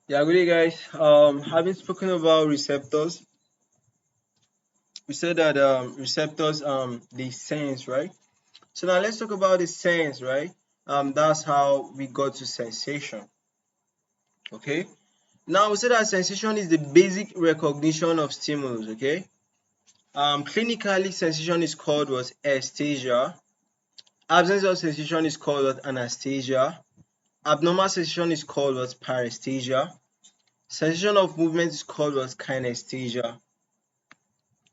Yeah, good day, guys. Having spoken about receptors, we said that receptors they sense, right? So now let's talk about the sense, right? That's how we got to sensation. Okay. Now we said that sensation is the basic recognition of stimulus. Okay. Clinically, sensation is called what aesthesia. Absence of sensation is called what anesthesia. Abnormal sensation is called what paresthesia. Sensation of movement is called what kinesthesia.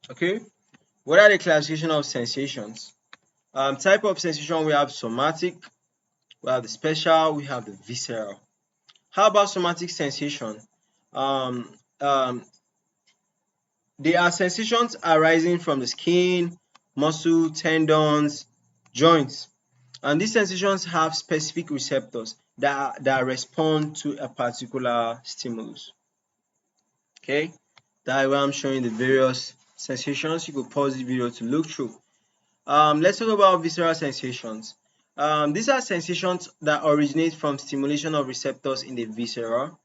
Okay. What are the classification of sensations? Type of sensation, we have somatic, we have the special, we have the visceral. How about somatic sensation? Um, um, they are sensations arising from the skin, muscle, tendons, joints. And these sensations have specific receptors that respond to a particular stimulus. Okay, that's why I'm showing the various sensations. You could pause the video to look through. Let's talk about visceral sensations. These are sensations that originate from stimulation of receptors in the viscera.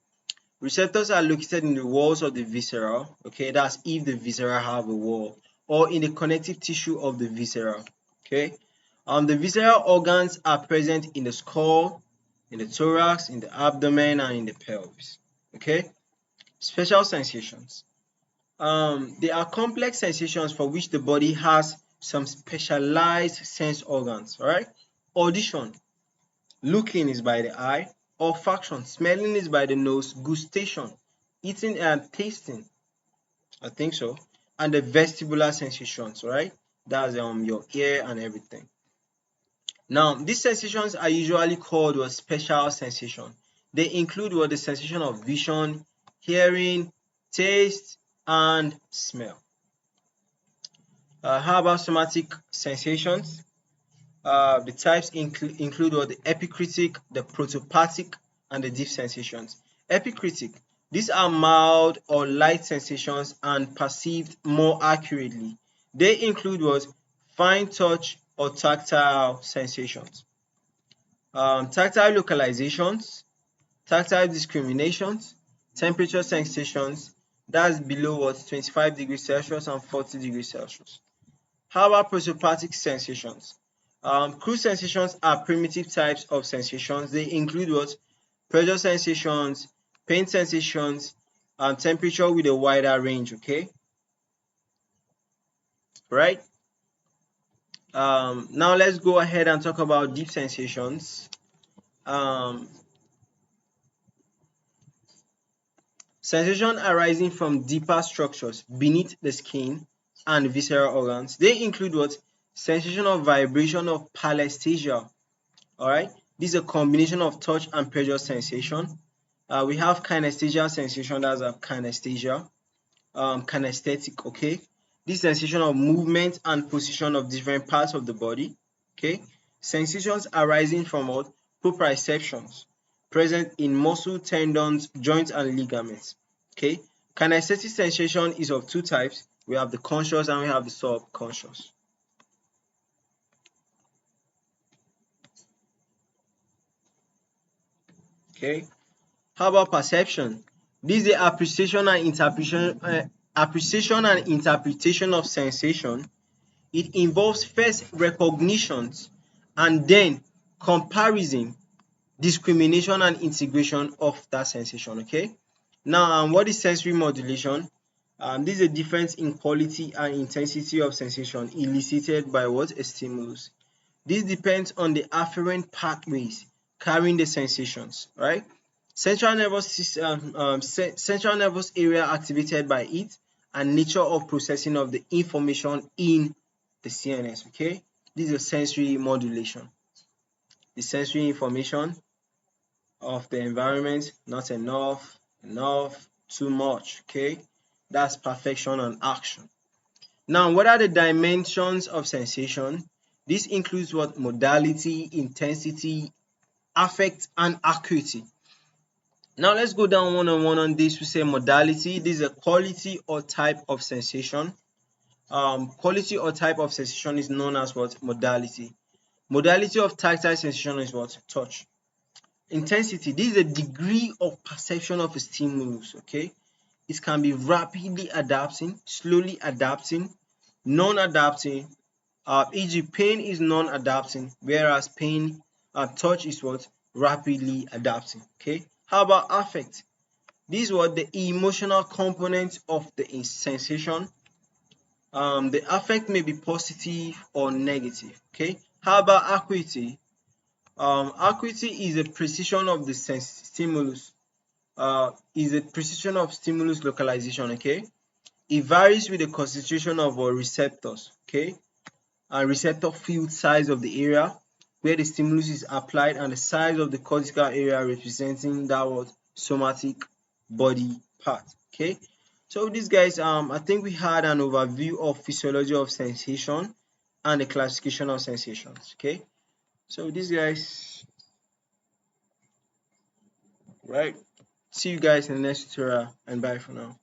Receptors are located in the walls of the viscera. Okay, that's if the viscera have a wall, or in the connective tissue of the viscera. Okay, the visceral organs are present in the skull, in the thorax, in the abdomen, and in the pelvis. Okay, special sensations. They are complex sensations for which the body has some specialized sense organs. All right. Audition. Looking is by the eye. Olfaction. Smelling is by the nose. Gustation. Eating and tasting. I think so. And the vestibular sensations. Right. That's your ear and everything. Now, these sensations are usually called what special sensation. They include what the sensation of vision, hearing, taste, and smell. How about somatic sensations? The types include what the epicritic, the protopathic, and the deep sensations. Epicritic, these are mild or light sensations and perceived more accurately. They include what fine touch or tactile sensations. Tactile localizations, tactile discriminations, temperature sensations, that's below what 25 degrees Celsius and 40 degrees Celsius. How about prosopathic sensations? Crude sensations are primitive types of sensations. They include what? Pressure sensations, pain sensations, and temperature with a wider range, okay? Right? Now let's go ahead and talk about deep sensations. Um, Sensation arising from deeper structures beneath the skin and visceral organs. They include what? Sensation of vibration of paresthesia. All right, this is a combination of touch and pressure sensation. We have kinesthesia sensation, that's a kinesthesia, kinesthetic. Okay, this sensation of movement and position of different parts of the body. Okay, sensations arising from what? Proprioceptions present in muscle, tendons, joints, and ligaments. Okay, kinesthetic sensation is of two types. We have the conscious and we have the subconscious. Okay, how about perception? This is the appreciation and interpretation of sensation. It involves first recognitions and then comparison, discrimination, and integration of that sensation. Okay. Now, what is sensory modulation? This is a difference in quality and intensity of sensation elicited by what? A stimulus. This depends on the afferent pathways carrying the sensations, right? Central nervous system, central nervous area activated by it, and nature of processing of the information in the CNS. Okay, this is sensory modulation. The sensory information of the environment, not enough, too much. Okay, that's perfection and action. Now, what are the dimensions of sensation? This includes what? Modality, intensity, affect, and acuity. Now let's go down one on one on this. We say modality. This is a quality or type of sensation. Quality or type of sensation is known as what? Modality. Modality of tactile sensation is what? Touch. intensity, this is a degree of perception of a stimulus. Okay, it can be rapidly adapting, slowly adapting, non-adapting. E.g., pain is non-adapting, whereas pain touch is what? Rapidly adapting. Okay, how about affect? This is what the emotional component of the sensation. The affect may be positive or negative. Okay, how about acuity? Acuity is a precision of the stimulus. Is a precision of stimulus localization. Okay, it varies with the concentration of our receptors. Okay, and receptor field size of the area where the stimulus is applied, and the size of the cortical area representing that was somatic body part. Okay, so these guys, I think we had an overview of physiology of sensation and the classification of sensations. Okay, so these guys, right, see you guys in the next tutorial, and bye for now.